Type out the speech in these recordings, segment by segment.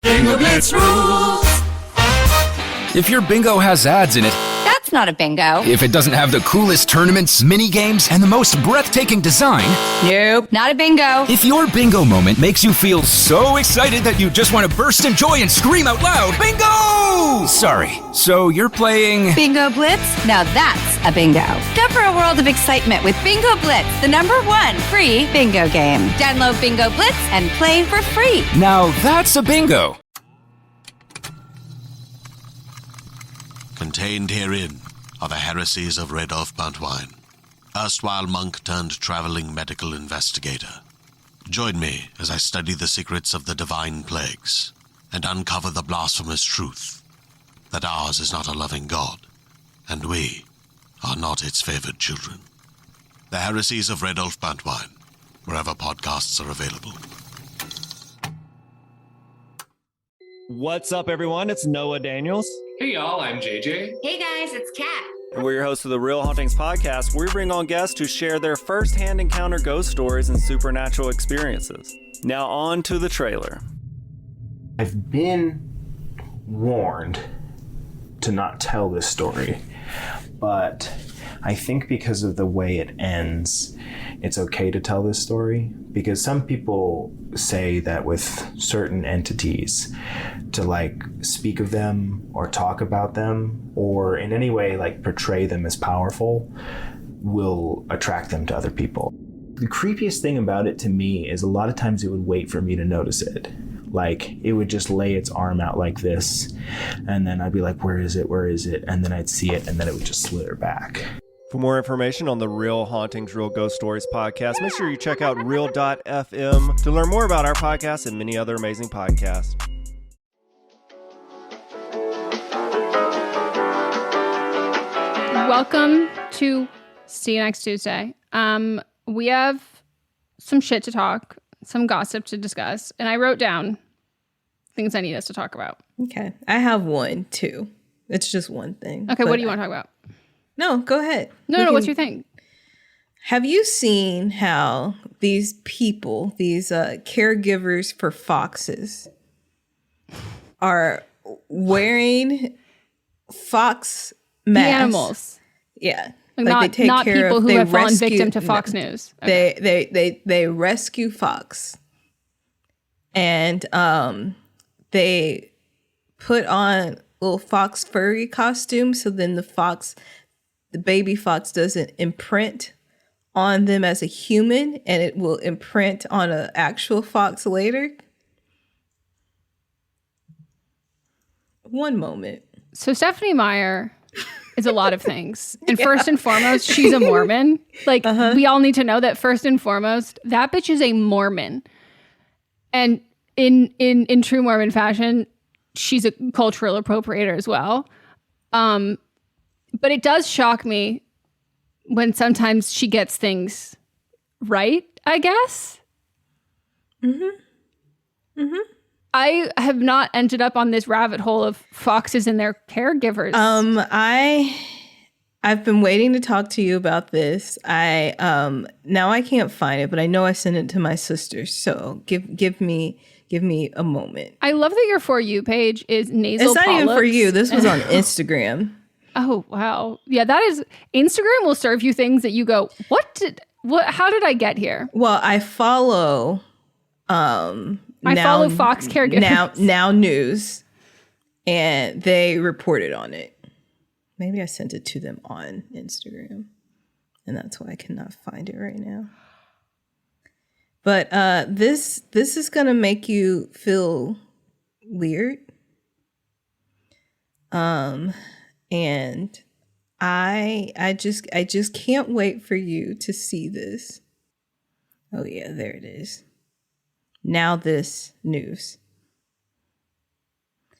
Bingo Blitz rules. If your bingo has ads in it, That's not a bingo. if it doesn't have the coolest tournaments, mini games, and the most breathtaking design, Nope, not a bingo. if your bingo moment makes you feel so excited that you just want to burst in joy and scream out loud, bingo! Sorry, so you're playing... Bingo Blitz? Now that's a bingo. Go for a world of excitement with Bingo Blitz, the #1 free bingo game. Download Bingo Blitz and play for free. Now that's a bingo. Contained herein are the heresies of Radolf Buntwine, erstwhile monk turned traveling medical investigator. Join me as I study the secrets of the divine plagues and uncover the blasphemous truth that ours is not a loving God, and we are not its favored children. The heresies of Radolf Buntwine, wherever podcasts are available. What's up, everyone? It's Noah Daniels. Hey y'all, I'm JJ. Hey guys, it's Kat. And we're your hosts of the Real Hauntings podcast, where we bring on guests who share their first-hand encounter ghost stories and supernatural experiences. Now on to the trailer. I've been warned to not tell this story, but I think because of the way it ends, it's okay to tell this story, because some people say that with certain entities, to like speak of them or talk about them or in any way like portray them as powerful will attract them to other people. The creepiest thing about it to me is a lot of times it would wait for me to notice it. Like it would just lay its arm out like this, and then I'd be like, where is it? Where is it? And then I'd see it, and then it would just slither back. For more information on the Real Hauntings, Real Ghost Stories podcast, make sure you check out real.fm to learn more about our podcast and many other amazing podcasts. Welcome to See You Next Tuesday. We have some shit to talk, some gossip to discuss, and I wrote down things I need us to talk about. Okay. I have one, too. It's just one thing. Okay, what do you want to talk about? No, go ahead. No, what's your thing? Have you seen how these people, these caregivers for foxes, are wearing fox masks? The animals. Yeah. Like they take not care people of, who they have fallen rescue, victim to Fox News. Okay. They rescue fox. And they put on little fox furry costumes, so then the baby fox doesn't imprint on them as a human, and it will imprint on an actual fox later. One moment. So Stephanie Meyer is a lot of things. And first and foremost, she's a Mormon. Like, we all need to know that first and foremost, that bitch is a Mormon. And in true Mormon fashion, she's a cultural appropriator as well. But it does shock me when sometimes she gets things right, I guess. I have not ended up on this rabbit hole of foxes and their caregivers. I've been waiting to talk to you about this. Now I can't find it, but I know I sent it to my sister. So give me a moment. I love that your For You page is nasal It's not polyps. even for you. This was on Instagram. Oh, wow. Yeah, that is... Instagram will serve you things that you go, how did I get here? Well, I follow... I follow Fox caregivers. Now News, and they reported on it. Maybe I sent it to them on Instagram, and that's why I cannot find it right now. But this is gonna make you feel weird. And I just can't wait for you to see this. Oh yeah, there it is. Now this news.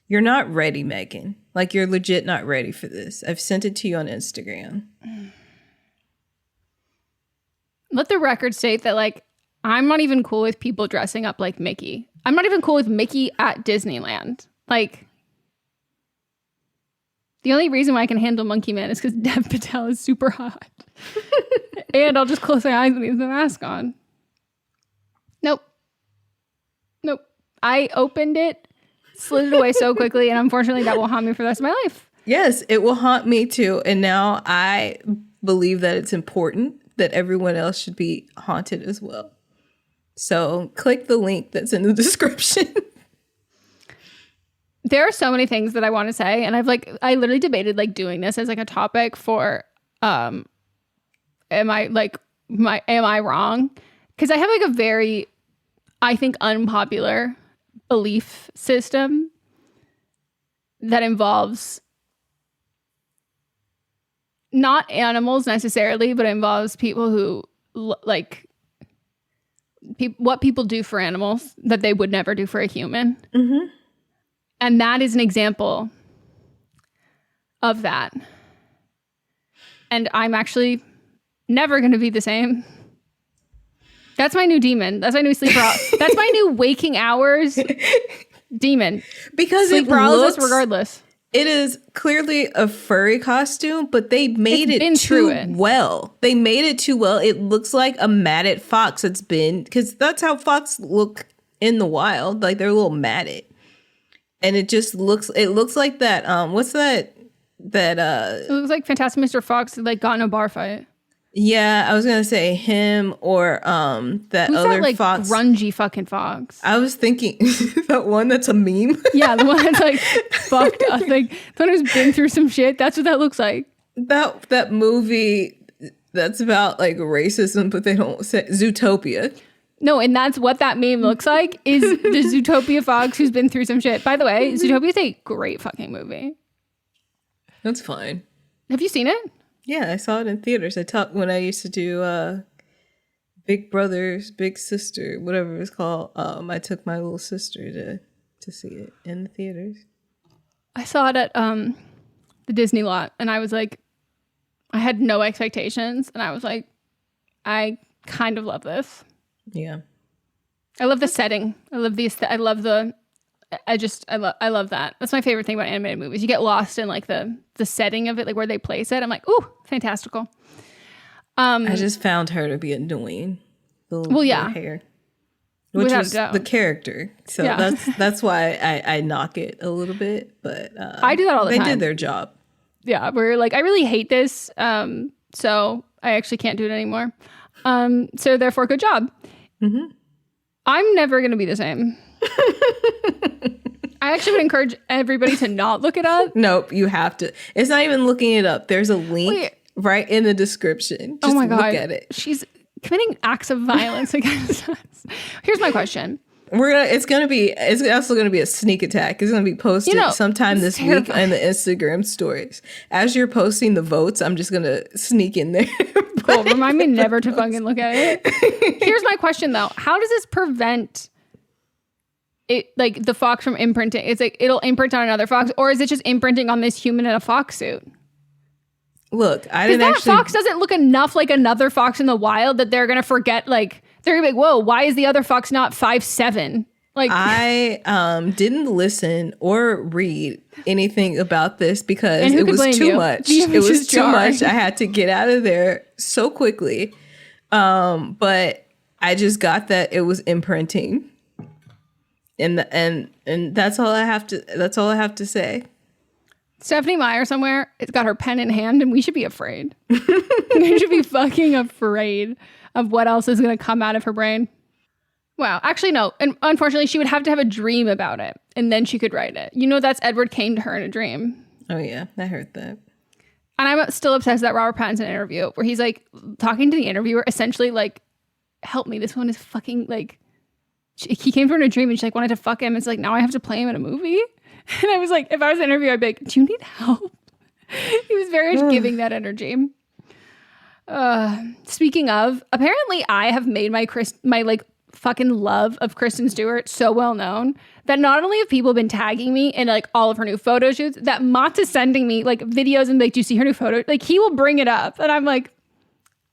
You're not ready, Meghan. Like, you're legit not ready for this. I've sent it to you on Instagram. Let the record state that, like, I'm not even cool with people dressing up like Mickey. I'm not even cool with Mickey at Disneyland. Like, the only reason why I can handle Monkey Man is because Dev Patel is super hot. And I'll just close my eyes when he has the mask on. Nope. I opened it slid it away so quickly, and unfortunately that will haunt me for the rest of my life. Yes, it will haunt me too. And now I believe that it's important that everyone else should be haunted as well. So click the link that's in the description. There are so many things that I want to say, and I literally debated like doing this as like a topic for am I wrong? Because I have like a very, I think, unpopular belief system that involves not animals necessarily, but involves people who what people do for animals that they would never do for a human. Mm-hmm. And that is an example of that. And I'm actually never going to be the same. That's my new demon. That's my new sleep paralysis. That's my new waking hours demon. Because sleep paralysis regardless. It is clearly a furry costume, but they made it too well. They made it too well. It looks like a matted fox. It's been, because that's how fox look in the wild. Like they're a little matted. And it looks like that. What's that? It looks like Fantastic Mr. Fox like got in a bar fight. Yeah, I was gonna say him or that Who's other that, like, fox, grungy fucking fox. I was thinking that one that's a meme. Yeah, the one that's like fucked up, like the one who's been through some shit. That's what that looks like. That movie that's about like racism, but they don't say Zootopia. No, and that's what that meme looks like, is the Zootopia fox who's been through some shit. By the way, Zootopia is a great fucking movie. That's fine. Have you seen it? Yeah, I saw it in theaters. When I used to do Big Brothers, Big Sister, whatever it's called. I took my little sister to see it in the theaters. I saw it at the Disney lot, and I was like, I had no expectations, and I was like, I kind of love this. Yeah. I love the setting. I love I love that. That's my favorite thing about animated movies. You get lost in like the setting of it, like where they place it. I'm like, ooh, fantastical. I just found her to be annoying. The hair. Which was the character. So that's why I knock it a little bit. But I do that all the time. They did their job. Yeah, we're like, I really hate this. So I actually can't do it anymore. So therefore, good job. Mm-hmm. I'm never going to be the same. I actually would encourage everybody to not look it up. Nope, you have to. It's not even looking it up. There's a link right in the description. Just look at it. She's committing acts of violence against us. Here's my question. It's also gonna be a sneak attack. It's gonna be posted sometime this week on the Instagram stories. As you're posting the votes, I'm just gonna sneak in there. Cool. Remind me never to fucking look at it. Here's my question though. How does this prevent it, like the fox from imprinting? It's like it'll imprint on another fox, or is it just imprinting on this human in a fox suit? Look, fox doesn't look enough like another fox in the wild that they're gonna forget. Like they're gonna be like, whoa, why is the other fox not 5'7"? Like I didn't listen or read anything about this because it was too much. It was too much. I had to get out of there so quickly. But I just got that it was imprinting. And that's all I have to say. Stephanie Meyer somewhere, it's got her pen in hand, and we should be afraid. We should be fucking afraid of what else is going to come out of her brain. Wow. Actually, no. And unfortunately, she would have to have a dream about it, and then she could write it. You know, that's Edward Kane to her in a dream. Oh, yeah. I heard that. And I'm still obsessed with that Robert Pattinson interview where he's like talking to the interviewer, essentially like, help me. This one is fucking like, he came from a dream and she like wanted to fuck him. It's like, now I have to play him in a movie. And I was like, if I was an interviewer, I'd be like, do you need help? He was very much giving that energy. Speaking of, apparently I have made my like fucking love of Kristen Stewart so well known that not only have people been tagging me in like all of her new photo shoots, that Mott is sending me like videos and like, do you see her new photo? Like he will bring it up. And I'm like,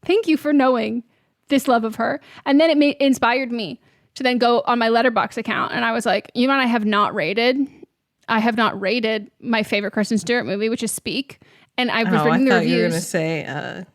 thank you for knowing this love of her. And then it inspired me to then go on my Letterboxd account. And I was like, you know what? I have not rated my favorite Kristen Stewart movie, which is Speak. And I was reading the reviews. You were going to say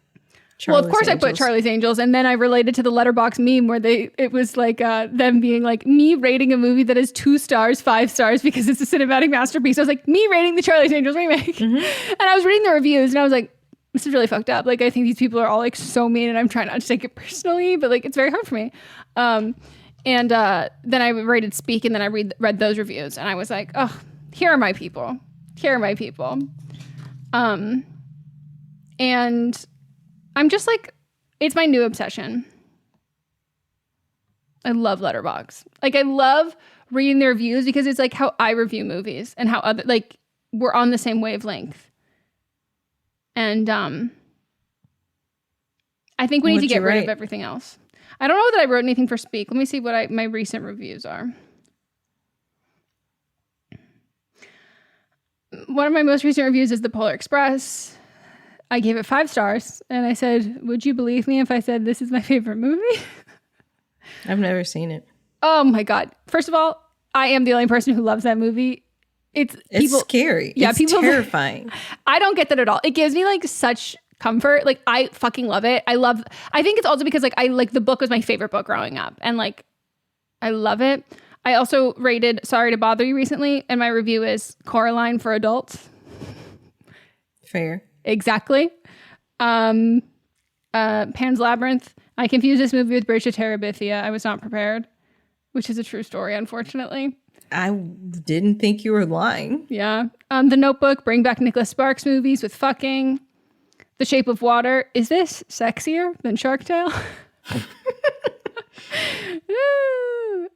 Well, of course I put Charlie's Angels, and then I related to the Letterboxd meme where it was like them being like, me rating a movie that is 2 stars, 5 stars because it's a cinematic masterpiece. I was like, me rating the Charlie's Angels remake. And I was reading the reviews and I was like, this is really fucked up. Like, I think these people are all like so mean and I'm trying not to take it personally, but like, it's very hard for me. And then I rated Speak, and then I read those reviews and I was like, oh, here are my people. Here are my people. And I'm just like, it's my new obsession. I love Letterboxd. Like, I love reading the reviews because it's like how I review movies and how other, like, we're on the same wavelength. And I think we need to get rid of everything else. I don't know that I wrote anything for Speak. Let me see what my recent reviews are. One of my most recent reviews is The Polar Express. I gave it 5 stars, and I said, would you believe me if I said this is my favorite movie? I've never seen it. Oh my God. First of all, I am the only person who loves that movie. It's scary. Yeah, it's terrifying. I don't get that at all. It gives me like such comfort. Like, I fucking love it. I think it's also because like the book was my favorite book growing up, and like I love it. I also rated Sorry to Bother You recently, and my review is Coraline for adults. Fair. Exactly. Pan's Labyrinth. I confused this movie with Bridge to Terabithia. I was not prepared, which is a true story, unfortunately. I didn't think you were lying. Yeah. The Notebook. Bring back Nicholas Sparks movies with fucking. The Shape of Water. Is this sexier than Shark Tale?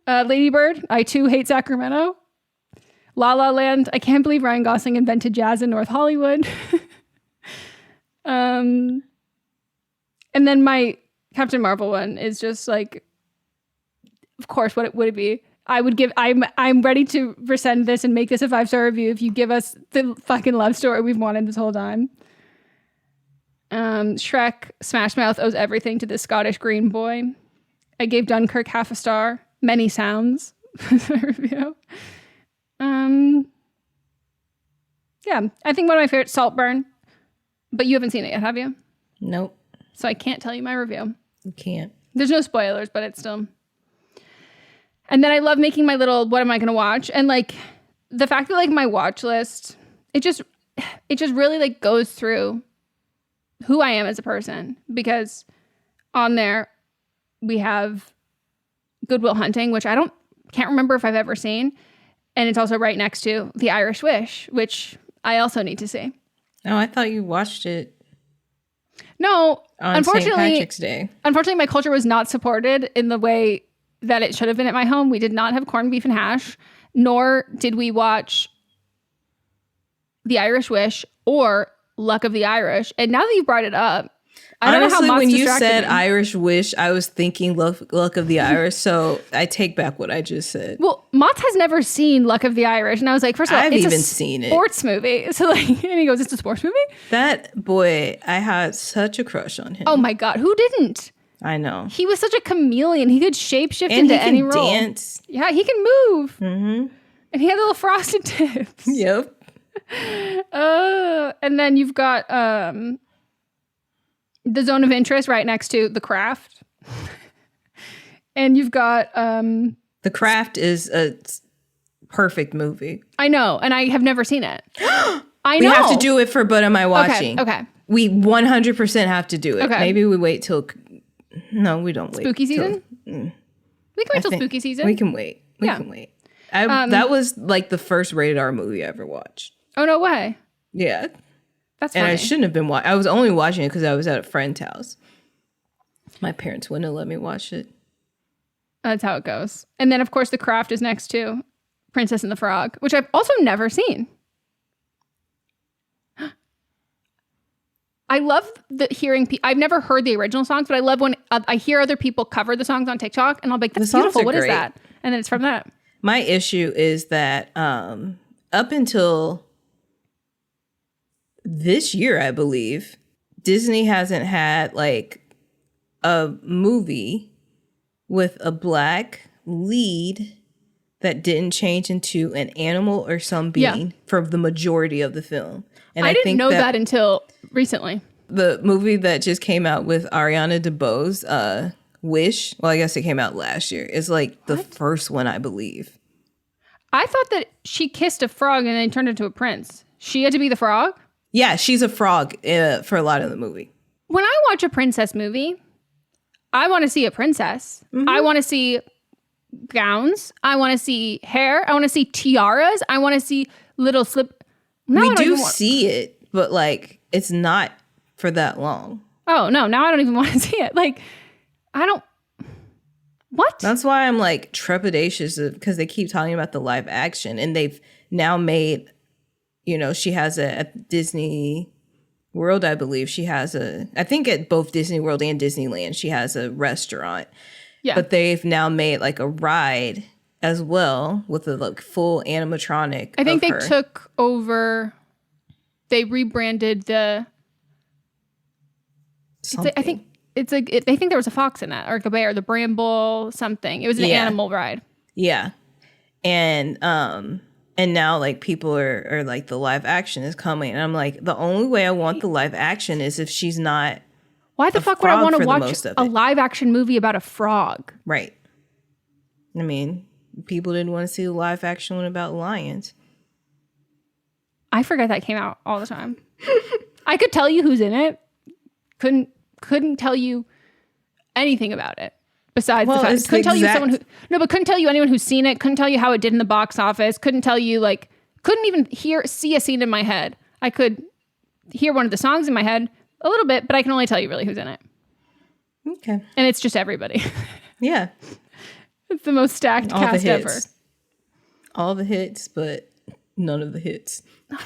Lady Bird. I too hate Sacramento. La La Land. I can't believe Ryan Gosling invented jazz in North Hollywood. And then my Captain Marvel one is just like, of course, what would it be? I'm ready to resend this and make this a 5-star review if you give us the fucking love story we've wanted this whole time. Shrek, Smash Mouth owes everything to the Scottish green boy. I gave Dunkirk 0.5 star. Many Sounds review. Yeah, I think one of my favorites, Saltburn. But you haven't seen it yet, have you? Nope. So I can't tell you my review. You can't. There's no spoilers, but it's still. And then I love making my little, what am I going to watch? And like the fact that like my watch list, it just really like goes through who I am as a person, because on there we have Good Will Hunting, which can't remember if I've ever seen. And it's also right next to The Irish Wish, which I also need to see. Oh, I thought you watched it. No, on St. Patrick's Day. Unfortunately, my culture was not supported in the way that it should have been at my home. We did not have corned beef and hash, nor did we watch The Irish Wish or Luck of the Irish. And now that you brought it up, I don't Honestly, know how when you distracted said me. Irish Wish, I was thinking Luck of the Irish. So I take back what I just said. Well, Mott has never seen Luck of the Irish. And I was like, first of all, I've it's even a seen it. sports movie. So like, and he goes, it's a sports movie? That boy, I had such a crush on him. Oh my God, who didn't? I know. He was such a chameleon. He could shapeshift And into he can any role. dance. Yeah, he can move. Mm-hmm. And he had little frosted tips. Yep. And then you've got The Zone of Interest right next to The Craft. And you've got The Craft is a perfect movie. I know, and I have never seen it. I know. We have to do it for But Am I Watching? Okay. We 100% have to do it. Okay. Maybe we wait till... No, we don't wait. Spooky season? We can wait till think spooky season. We can wait. We can wait. That was like the first rated R movie I ever watched. Oh, no way. Yeah. That's funny. And I shouldn't have been watching. I was only watching it because I was at a friend's house. My parents wouldn't have let me watch it. That's how it goes. And then, of course, The Craft is next to Princess and the Frog, which I've also never seen. I love hearing. I've never heard the original songs, but I love when I hear other people cover the songs on TikTok, and I'll be like, "That's beautiful. What is that?" And then it's from that. My issue is that up until this year, I believe, Disney hasn't had like a movie with a black lead that didn't change into an animal or some being for the majority of the film. And I didn't know that until recently. the movie that just came out with Ariana DeBose, Wish. Well, I guess it came out last year. Is like the first one, I believe. I thought that she kissed a frog and then turned into a prince. She had to be the frog? Yeah, she's a frog for a lot of the movie. When I watch a princess movie, I want to see a princess. I want to see gowns. I want to see hair. I want to see tiaras. I want to see little slip. Now We do see it, but like it's not for that long. Oh, no. Now I don't even want to see it. Like, I don't. What? That's why I'm like trepidatious because they keep talking about the live action and they've now made, you know, she has at Disney World, I believe I think at both Disney World and Disneyland, she has a restaurant. Yeah. But they've now made like a ride as well with a like full animatronic. I think they took over, they rebranded the, I think there was a fox in that, or a bear, the bramble something. It was an animal ride. Yeah. And now like people are like the live action is coming. And I'm like, the only way I want the live action is if she's not. Why the fuck would I want to watch a live action movie about a frog? Right. I mean, people didn't want to see the live action one about lions. I forget that came out all the time. I could tell you who's in it. Couldn't tell you anything about it besides the fact. Couldn't tell you couldn't tell you anyone who's seen it. Couldn't tell you how it did in the box office. Couldn't tell you couldn't even see a scene in my head. I could hear one of the songs in my head a little bit, but I can only tell you really who's in it. Okay. And it's just everybody. Yeah. It's the most stacked cast ever. All the hits, but none of the hits. No,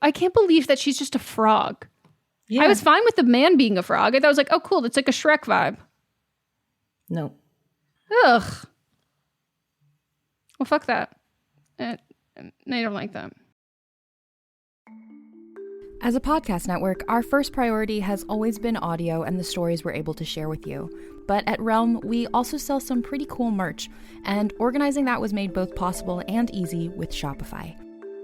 I can't believe that she's just a frog. Yeah. I was fine with the man being a frog. I thought I was like, oh, cool. It's like a Shrek vibe. No. Ugh. Well, fuck that. I don't like that. As a podcast network, our first priority has always been audio and the stories we're able to share with you. But at Realm, we also sell some pretty cool merch, and organizing that was made both possible and easy with Shopify.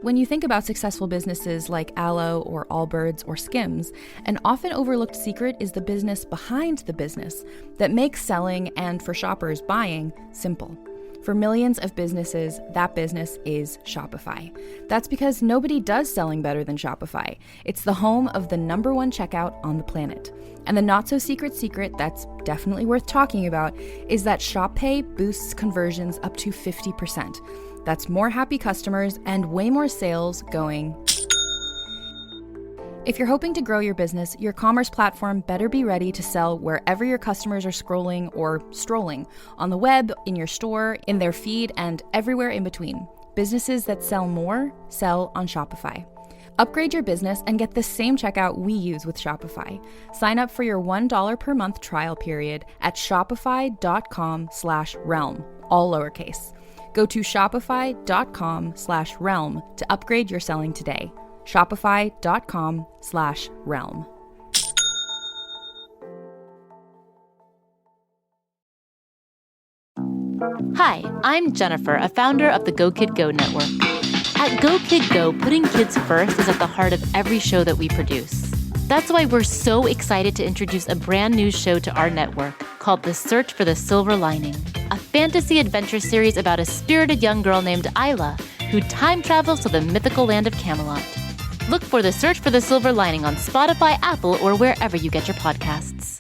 When you think about successful businesses like Aloe or Allbirds or Skims, an often overlooked secret is the business behind the business that makes selling and, for shoppers, buying simple. For millions of businesses, that business is Shopify. That's because nobody does selling better than Shopify. It's the home of the #1 checkout on the planet. And the not-so-secret secret that's definitely worth talking about is that Shop Pay boosts conversions up to 50%. That's more happy customers and way more sales going. If you're hoping to grow your business, your commerce platform better be ready to sell wherever your customers are scrolling or strolling, on the web, in your store, in their feed, and everywhere in between. Businesses that sell more, sell on Shopify. Upgrade your business and get the same checkout we use with Shopify. Sign up for your $1 per month trial period at shopify.com/realm, all lowercase. Go to shopify.com/realm to upgrade your selling today. Shopify.com/realm. Hi, I'm Jennifer, a founder of the Go Kid Go network. At Go Kid Go, putting kids first is at the heart of every show that we produce. That's why we're so excited to introduce a brand new show to our network called The Search for the Silver Lining, a fantasy adventure series about a spirited young girl named Isla who time travels to the mythical land of Camelot. Look for The Search for the Silver Lining on Spotify, Apple, or wherever you get your podcasts.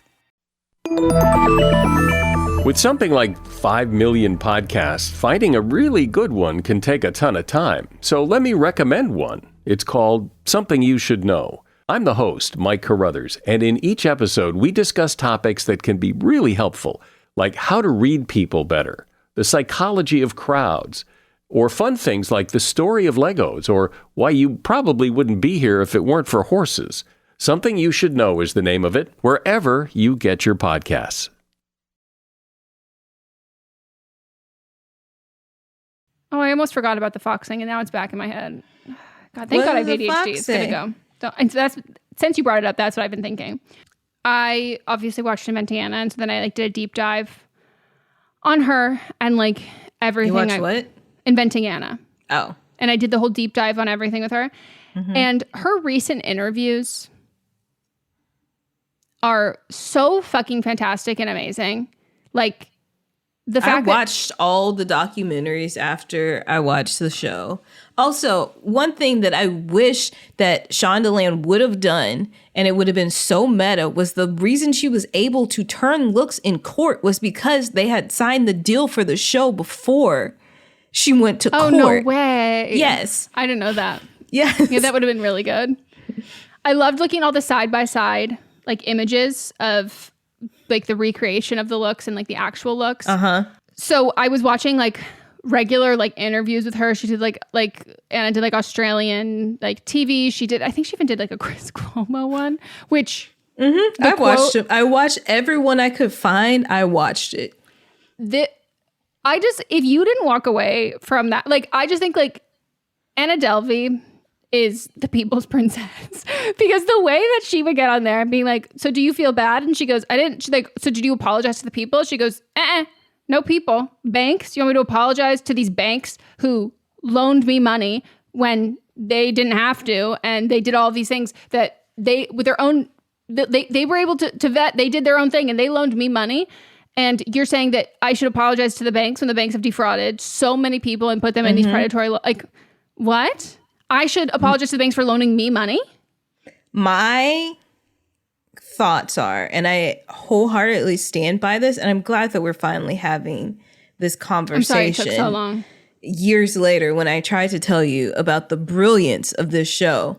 With something like 5 million podcasts, finding a really good one can take a ton of time. So let me recommend one. It's called Something You Should Know. I'm the host, Mike Carruthers, and in each episode, we discuss topics that can be really helpful, like how to read people better, the psychology of crowds, or fun things like the story of Legos, or why you probably wouldn't be here if it weren't for horses. Something You Should Know is the name of it, wherever you get your podcasts. Oh, I almost forgot about the fox thing, and now it's back in my head. God, thank God I have ADHD. It's going to go. And so since you brought it up, that's what I've been thinking. I obviously watched Inventing Anna, and so then I did a deep dive on her and everything. You watched what? Inventing Anna. Oh. And I did the whole deep dive on everything with her. Mm-hmm. And her recent interviews are so fucking fantastic and amazing. Like, the fact I watched all the documentaries after I watched the show. Also, one thing that I wish that Shondaland would have done, and it would have been so meta, was the reason she was able to turn looks in court was because they had signed the deal for the show before she went to court. Oh, no way. Yes. I didn't know that. Yes. Yeah, that would have been really good. I loved looking at all the side-by-side, like, images of, like, the recreation of the looks and, like, the actual looks. So I was watching, like, regular, like, interviews with her. She did, like Anna did, like, Australian, like, TV. I think she even did, like, a Chris Cuomo one, which... I watched it. I watched everyone I could find. I watched it. If you didn't walk away from that, like, I just think, like, Anna Delvey is the people's princess because the way that she would get on there and being like, so do you feel bad? And she goes, I didn't. She's like, so did you apologize to the people? She goes, no people. Banks. You want me to apologize to these banks who loaned me money when they didn't have to, and they did all these things that they, with their own, they were able to vet. They did their own thing and they loaned me money. And you're saying that I should apologize to the banks when the banks have defrauded so many people and put them in these predatory, like, what? I should apologize to the banks for loaning me money? My thoughts are, and I wholeheartedly stand by this, and I'm glad that we're finally having this conversation. I'm sorry it took so long. Years later, when I tried to tell you about the brilliance of this show,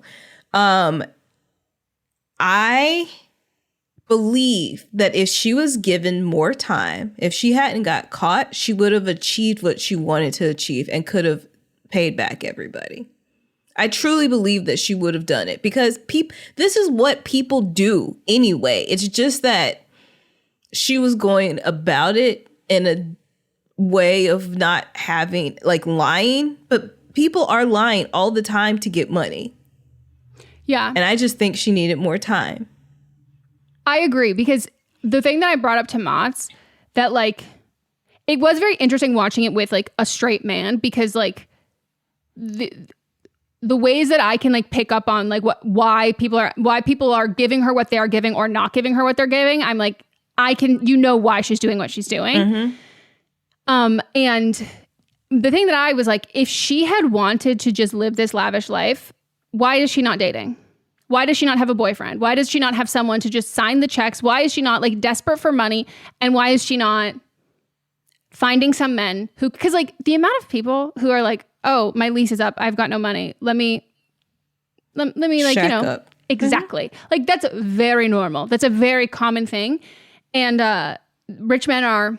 I believe that if she was given more time, if she hadn't got caught, she would have achieved what she wanted to achieve and could have paid back everybody. I truly believe that she would have done it because this is what people do anyway. It's just that she was going about it in a way of not having, like, lying, but people are lying all the time to get money. Yeah. And I just think she needed more time. I agree, because the thing that I brought up to Mott's, that, like, it was very interesting watching it with, like, a straight man, because, like, the ways that I can, like, pick up on, like, why people are giving her what they are giving or not giving her what they're giving, I'm like, why she's doing what she's doing. And the thing that I was like, if she had wanted to just live this lavish life, why is she not dating? Why does she not have a boyfriend? Why does she not have someone to just sign the checks? Why is she not, like, desperate for money? And why is she not finding some men who, because, like, the amount of people who are like, oh, my lease is up, I've got no money, let me like, Shack you know, up. Exactly. Like, that's very normal. That's a very common thing. And rich men are,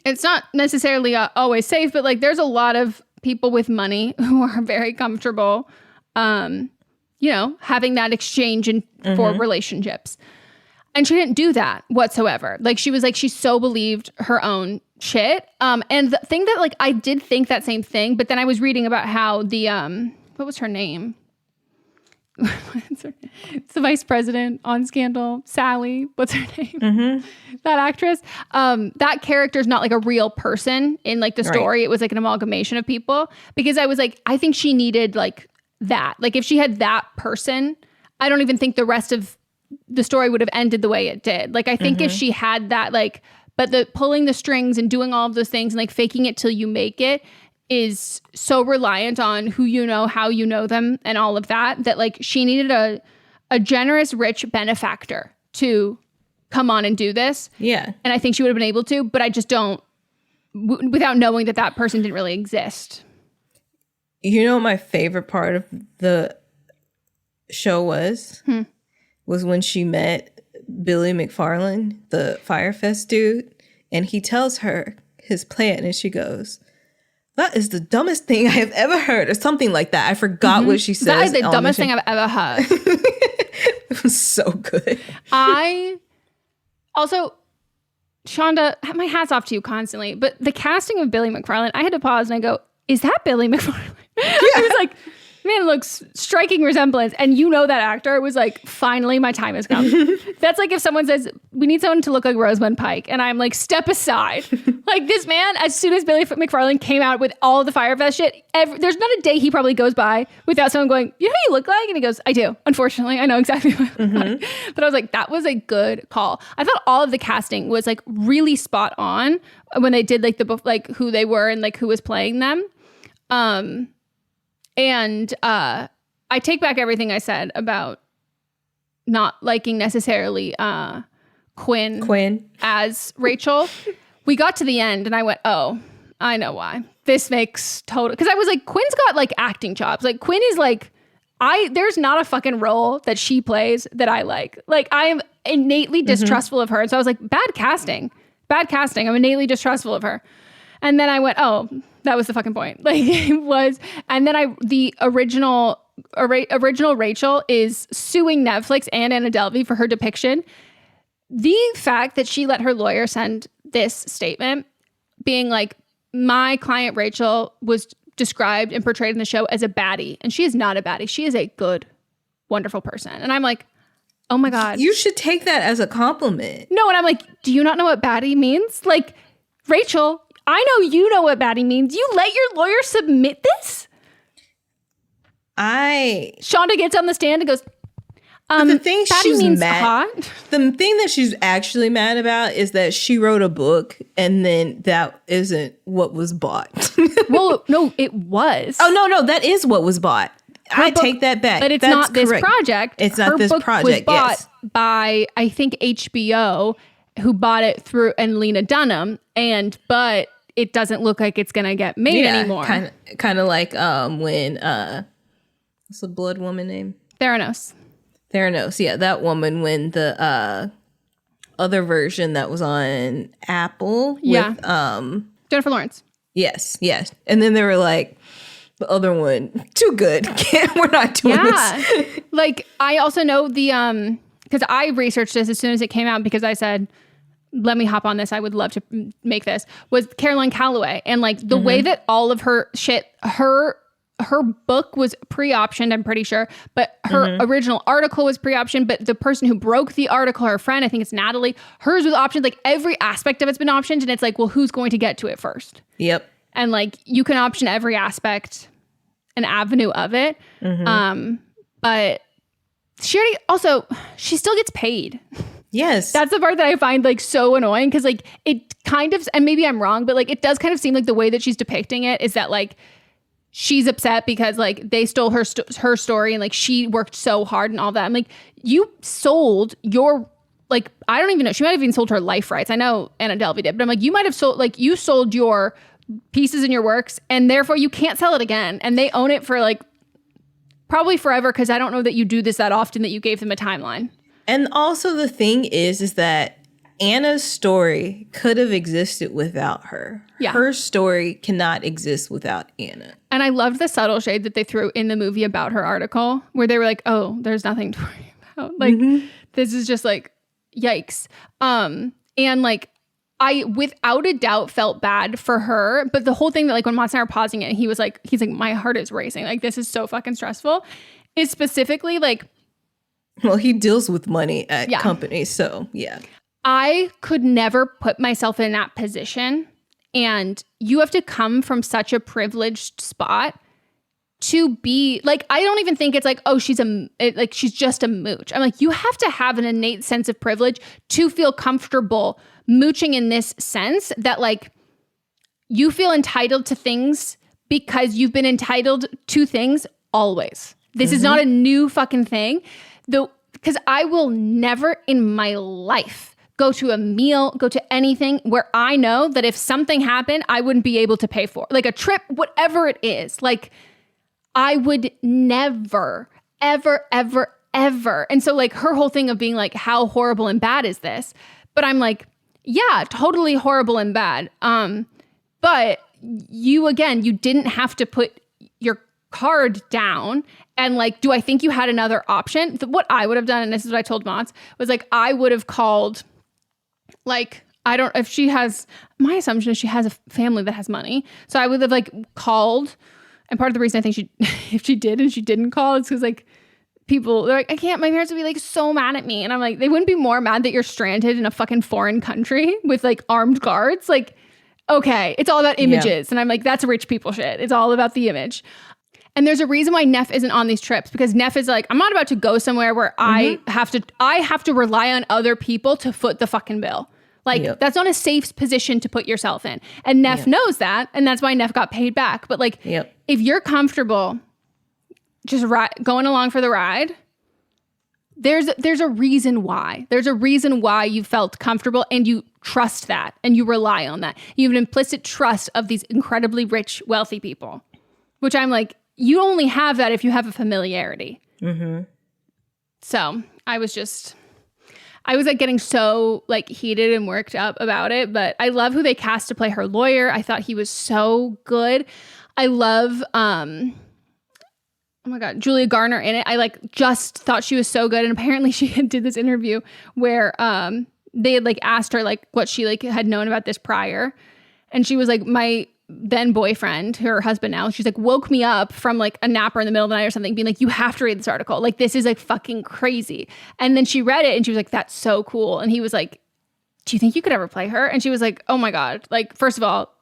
it's not necessarily always safe, but, like, there's a lot of people with money who are very comfortable, you know, having that exchange for relationships. And she didn't do that whatsoever. Like, she was like, she so believed her own shit. And the thing that, like, I did think that same thing, but then I was reading about how the, what was her name? It's the vice president on Scandal, Sally. What's her name? That actress. That character is not, like, a real person in, like, the story. Right. It was, like, an amalgamation of people. Because I was like, I think she needed, like, that. Like, if she had that person, I don't even think the rest of the story would have ended the way it did. Like, I think if she had that, like, but the pulling the strings and doing all of those things and, like, faking it till you make it is so reliant on who you know, how you know them, and all of that, like, she needed a generous, rich benefactor to come on and do this. Yeah. And I think she would have been able to, but I just don't, without knowing that person didn't really exist. You know what my favorite part of the show was? Was when she met Billy McFarland, the Firefest dude, and he tells her his plan, and she goes, that is the dumbest thing I have ever heard, or something like that. I forgot what she said. That is the dumbest thing I've ever heard. It was so good. I also, Shonda, my hat's off to you constantly, but the casting of Billy McFarland, I had to pause and I go, is that Billy McFarland? Yeah. I was like, Man looks striking resemblance. And you know that actor was like, finally, my time has come. That's like if someone says, we need someone to look like Rosamund Pike. And I'm like, step aside. Like this man, as soon as Billy McFarlane came out with all of the Fyre Fest shit, there's not a day he probably goes by without someone going, you know who you look like? And he goes, I do. Unfortunately, I know exactly what I look like. But I was like, that was a good call. I thought all of the casting was like really spot on when they did like who they were and like who was playing them. And I take back everything I said about not liking necessarily Quinn as Rachel. We got to the end and I went, oh, I know why. This makes total... Because I was like, Quinn's got like acting chops. Like Quinn is like... There's not a fucking role that she plays that I like. Like I am innately distrustful of her. And so I was like, bad casting. I'm innately distrustful of her. And then I went, oh... That was the fucking point. Like it was, and then the original Rachel is suing Netflix and Anna Delvey for her depiction. The fact that she let her lawyer send this statement, being like, my client Rachel was described and portrayed in the show as a baddie, and she is not a baddie. She is a good, wonderful person. And I'm like, oh my god, you should take that as a compliment. No, and I'm like, do you not know what baddie means? Like, Rachel. I know you know what baddie means. You let your lawyer submit this? Shonda gets on the stand and goes, the thing she's means mad. Hot. The thing that she's actually mad about is that she wrote a book and then that isn't what was bought. Well, no, it was. Oh, no, that is what was bought. I take that back. But it's That's not this correct. project. It's not Her this book project, was bought yes. by, I think, HBO, who bought it through, and Lena Dunham, but it doesn't look like it's gonna get made anymore. Kind of like when what's the blood woman name? Theranos, yeah, that woman, when the other version that was on Apple with Jennifer Lawrence. Yes. And then they were like, the other one, too good. We're not doing this. Like I also know the because I researched this as soon as it came out because I said, let me hop on this. I would love to make this. Was Caroline Calloway. And like the way that all of her shit, her book was pre-optioned, I'm pretty sure, but her original article was pre-optioned, but the person who broke the article, her friend, I think it's Natalie, hers was optioned. Like every aspect of it's been optioned. And it's like, well, who's going to get to it first? Yep. And like, you can option every aspect and avenue of it. But she still gets paid. Yes. That's the part that I find like so annoying because like it kind of, and maybe I'm wrong, but like it does kind of seem like the way that she's depicting it is that like she's upset because like they stole her story and like she worked so hard and all that. I'm like, you sold your, like, I don't even know. She might have even sold her life rights. I know Anna Delvey did, but I'm like, you might have sold, like you sold your pieces in your works and therefore you can't sell it again. And they own it for like probably forever because I don't know that you do this that often that you gave them a timeline. And also the thing is that Anna's story could have existed without her. Yeah. Her story cannot exist without Anna. And I loved the subtle shade that they threw in the movie about her article where they were like, oh, there's nothing to worry about. Like, this is just like, yikes. And like, I, without a doubt, felt bad for her. But the whole thing that like when Mott's and I were pausing it, he's like, my heart is racing. Like, this is so fucking stressful. Is specifically like, well, he deals with money at companies, so yeah. I could never put myself in that position. And you have to come from such a privileged spot to be like, I don't even think it's like, oh, she's just a mooch. I'm like, you have to have an innate sense of privilege to feel comfortable mooching in this sense that like you feel entitled to things because you've been entitled to things always. This is not a new fucking thing. Though, because I will never in my life go to a meal, go to anything where I know that if something happened, I wouldn't be able to pay for. Like a trip, whatever it is. Like, I would never, ever, ever, ever. And so like her whole thing of being like, how horrible and bad is this? But I'm like, yeah, totally horrible and bad. But you didn't have to put your card down. And like, do I think you had another option? What I would have done, and this is what I told Mons, was like, I would have called, like, I don't, if she has, my assumption is she has a family that has money. So I would have like called And part of the reason I think if she did and she didn't call, it's because like people, they're like, I can't, my parents would be like so mad at me. And I'm like, they wouldn't be more mad that you're stranded in a fucking foreign country with like armed guards. Like, okay, it's all about images. And I'm like, that's rich people shit. It's all about the image. And there's a reason why Neff isn't on these trips, because Neff is like, I'm not about to go somewhere where I have to rely on other people to foot the fucking bill. Like, that's not a safe position to put yourself in. And Neff knows that, and that's why Neff got paid back. But like, if you're comfortable just going along for the ride, there's a reason why. There's a reason why you felt comfortable and you trust that and you rely on that. You have an implicit trust of these incredibly rich, wealthy people, which I'm like, you only have that if you have a familiarity. So I was like getting so like heated and worked up about it, but I love who they cast to play her lawyer. I thought he was so good. I love, oh my God, Julia Garner in it. I like just thought she was so good. And apparently she did this interview where they had like asked her like what she like had known about this prior. And she was like, my then boyfriend, her husband now, she's like, woke me up from like a napper in the middle of the night or something, being like, you have to read this article. Like, this is like fucking crazy. And then she read it and she was like, that's so cool. And he was like, do you think you could ever play her? And she was like, oh my God. Like, first of all,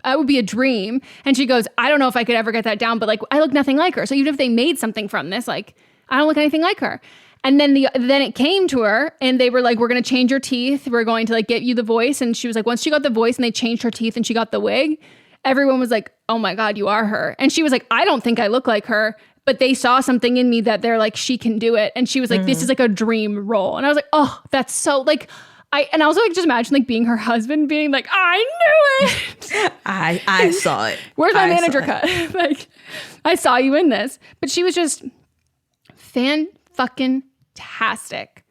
that would be a dream. And she goes, I don't know if I could ever get that down, but like, I look nothing like her. So even if they made something from this, like, I don't look anything like her. And then then it came to her and they were like, we're going to change your teeth. We're going to like get you the voice. And she was like, once she got the voice and they changed her teeth and she got the wig, everyone was like, oh my God, you are her. And she was like, I don't think I look like her, but they saw something in me that they're like, she can do it. And she was like, this is like a dream role. And I was like, oh, that's so like, I also like just imagine like being her husband being like, I knew it. I saw it. Where's my manager cut? Like, I saw you in this. But she was just fan-fucking-tastic.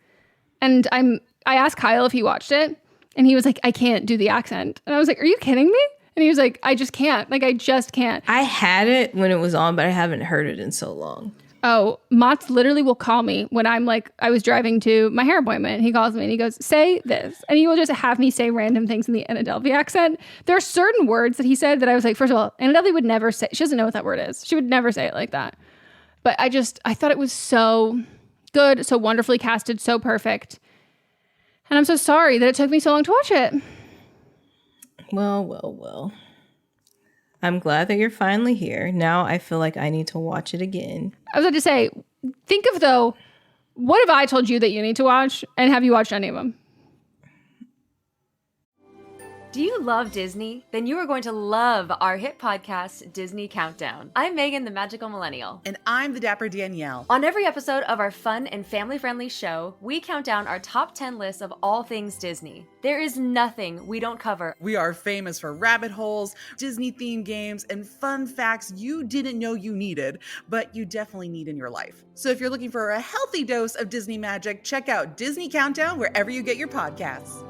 And I asked Kyle if he watched it and he was like, I can't do the accent. And I was like, are you kidding me? And he was like, I just can't. Like, I just can't. I had it when it was on, but I haven't heard it in so long. Oh, Mats literally will call me when I'm like, I was driving to my hair appointment. He calls me and he goes, say this. And he will just have me say random things in the Anna Delvey accent. There are certain words that he said that I was like, first of all, Anna Delvey would never say, she doesn't know what that word is. She would never say it like that. But I thought it was so good, so wonderfully casted, so perfect. And I'm so sorry that it took me so long to watch it. Well. I'm glad that you're finally here. Now I feel like I need to watch it again. I was about to say, think of though, what have I told you that you need to watch? And have you watched any of them? Do you love Disney? Then you are going to love our hit podcast, Disney Countdown. I'm Meghan, the magical millennial. And I'm the dapper Danielle. On every episode of our fun and family-friendly show, we count down our top 10 lists of all things Disney. There is nothing we don't cover. We are famous for rabbit holes, Disney-themed games, and fun facts you didn't know you needed, but you definitely need in your life. So if you're looking for a healthy dose of Disney magic, check out Disney Countdown wherever you get your podcasts.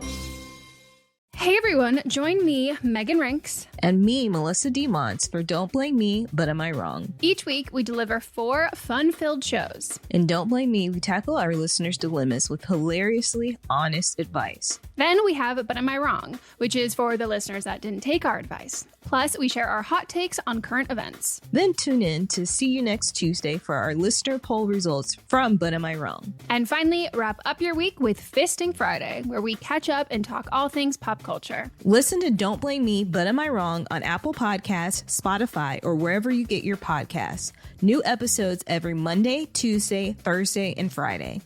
Hey everyone, join me, Megan Rinks. And me, Melisa DeMonts, for Don't Blame Me, But Am I Wrong? Each week, we deliver 4 fun-filled shows. In Don't Blame Me, we tackle our listeners' dilemmas with hilariously honest advice. Then we have But Am I Wrong, which is for the listeners that didn't take our advice. Plus, we share our hot takes on current events. Then tune in to See You Next Tuesday for our listener poll results from But Am I Wrong? And finally, wrap up your week with Fisting Friday, where we catch up and talk all things pop culture. Listen to Don't Blame Me, But Am I Wrong on Apple Podcasts, Spotify, or wherever you get your podcasts. New episodes every Monday, Tuesday, Thursday, and Friday.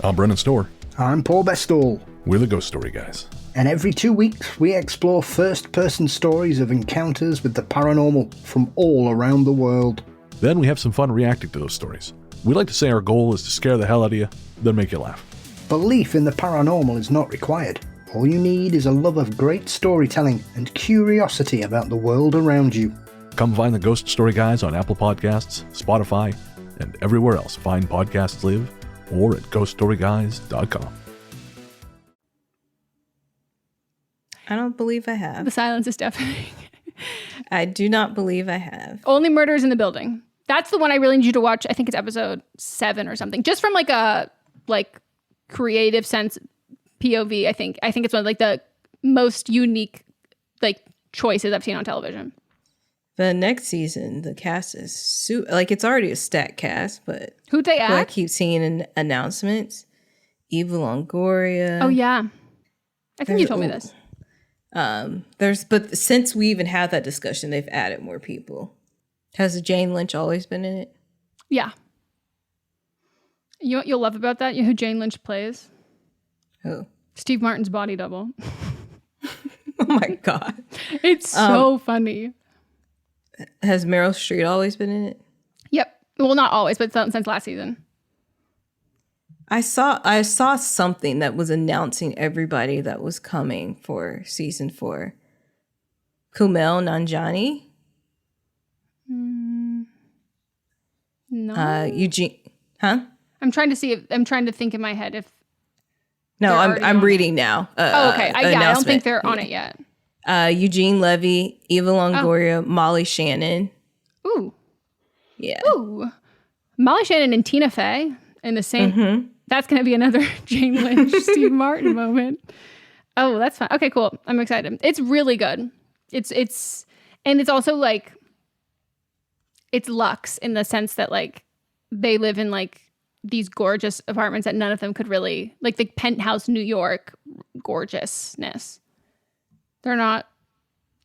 I'm Brennan Storr. I'm Paul Bestall. We're the Ghost Story Guys. And every 2 weeks, we explore first-person stories of encounters with the paranormal from all around the world. Then we have some fun reacting to those stories. We like to say our goal is to scare the hell out of you, then make you laugh. Belief in the paranormal is not required. All you need is a love of great storytelling and curiosity about the world around you. Come find the Ghost Story Guys on Apple Podcasts, Spotify, and everywhere else fine podcasts live, or at ghoststoryguys.com. I don't believe I have. The silence is deafening. I do not believe I have. Only Murders in the Building. That's the one I really need you to watch. I think it's episode 7 or something. Just from like a creative sense, POV. I think it's one of like the most unique like choices I've seen on television. The next season, the cast is it's already a stacked cast, but who'd they add? I keep seeing in announcements. Eva Longoria. Oh yeah, I think you told me this. But since we even had that discussion, they've added more people. Has Jane Lynch always been in it? Yeah. You know what you'll love about that? You know who Jane Lynch plays? Who? Steve Martin's body double. Oh my God. It's so funny. Has Meryl Streep always been in it? Yep. Well, not always, but since last season. I saw something that was announcing everybody that was coming for season 4. Kumail Nanjiani. No. Eugene. Huh? I'm trying to think in my head if. No, I'm reading now. Okay. I don't think they're on it yet. Eugene Levy, Eva Longoria, Molly Shannon. Ooh. Yeah. Ooh. Molly Shannon and Tina Fey in the same. Mm-hmm. That's going to be another Jane Lynch, Steve Martin moment. Oh, that's fun. Okay, cool. I'm excited. It's really good. It's also like, it's luxe in the sense that like they live in like these gorgeous apartments that none of them could really, like the penthouse New York gorgeousness. They're not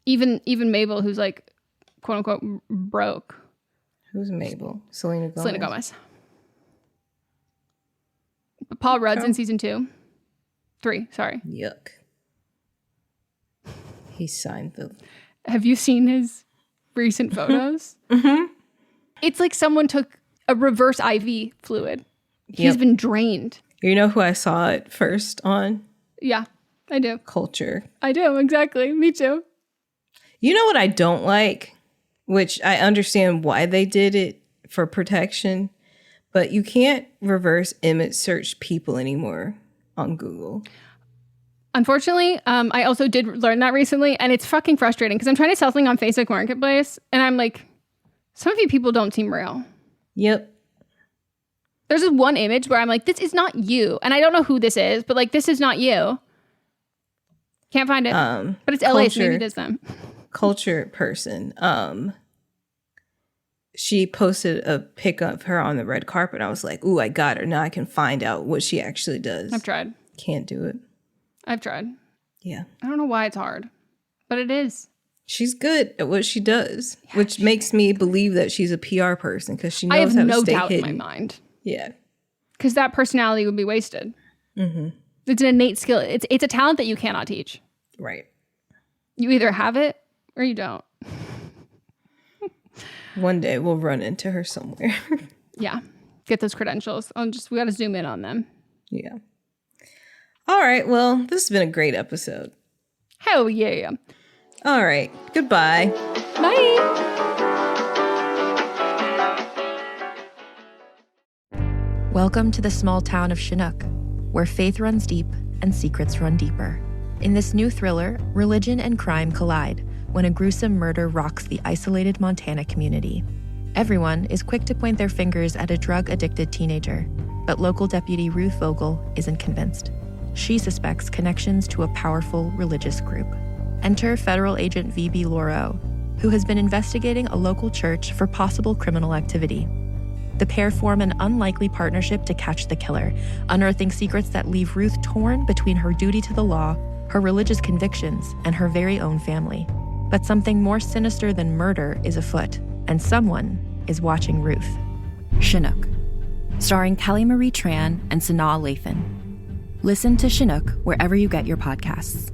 even Mabel, who's like quote unquote broke. Who's Mabel? Selena Gomez. Selena Gomez. Paul Rudd's in season 3. Sorry. Yuck. He signed the. Have you seen his recent photos? Mm-hmm. It's like someone took a reverse IV fluid. He's been drained. You know who I saw it first on? Yeah, I do. Culture. I do, exactly. Me too. You know what I don't like? Which I understand why they did it for protection, but you can't reverse image search people anymore on Google. Unfortunately, I also did learn that recently, and it's fucking frustrating because I'm trying to sell something on Facebook Marketplace, and I'm like, some of you people don't seem real. Yep. There's this one image where I'm like, this is not you. And I don't know who this is, but like, this is not you. Can't find it. But it's LA, so maybe it is them. Culture person. She posted a pic of her on the red carpet. I was like, ooh, I got her. Now I can find out what she actually does. I've tried. Can't do it. I've tried. Yeah. I don't know why it's hard, but it is. She's good at what she does, which makes me believe that she's a PR person because she knows how to stay hidden. I have no doubt in my mind. Yeah. Because that personality would be wasted. Mm-hmm. It's an innate skill. It's a talent that you cannot teach. Right. You either have it or you don't. One day we'll run into her somewhere. Yeah. Get those credentials. We got to zoom in on them. Yeah. All right. Well, this has been a great episode. Hell yeah. All right. Goodbye. Bye. Welcome to the small town of Chinook, where faith runs deep and secrets run deeper. In this new thriller, religion and crime collide when a gruesome murder rocks the isolated Montana community. Everyone is quick to point their fingers at a drug-addicted teenager, but local deputy Ruth Vogel isn't convinced. She suspects connections to a powerful religious group. Enter federal agent V.B. Laureau, who has been investigating a local church for possible criminal activity. The pair form an unlikely partnership to catch the killer, unearthing secrets that leave Ruth torn between her duty to the law, her religious convictions, and her very own family. But something more sinister than murder is afoot, and someone is watching Ruth. Chinook, starring Kelly Marie Tran and Sanaa Lathan. Listen to Chinook wherever you get your podcasts.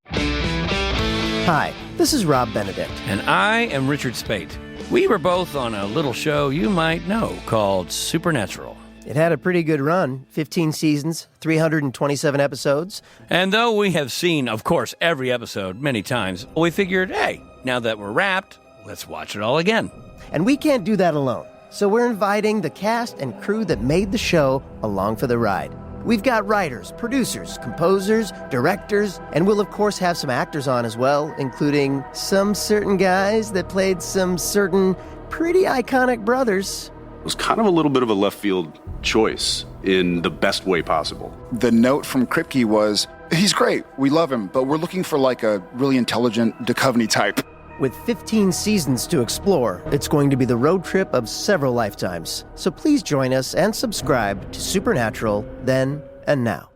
Hi, this is Rob Benedict. And I am Richard Spate. We were both on a little show you might know called Supernatural. It had a pretty good run, 15 seasons, 327 episodes. And though we have seen, of course, every episode many times, we figured, hey, now that we're wrapped, let's watch it all again. And we can't do that alone, so we're inviting the cast and crew that made the show along for the ride. We've got writers, producers, composers, directors, and we'll of course have some actors on as well, including some certain guys that played some certain pretty iconic brothers. It was kind of a little bit of a left field choice in the best way possible. The note from Kripke was, He's great. We love him, but we're looking for like a really intelligent Duchovny type. With 15 seasons to explore, it's going to be the road trip of several lifetimes. So please join us and subscribe to Supernatural Then and Now.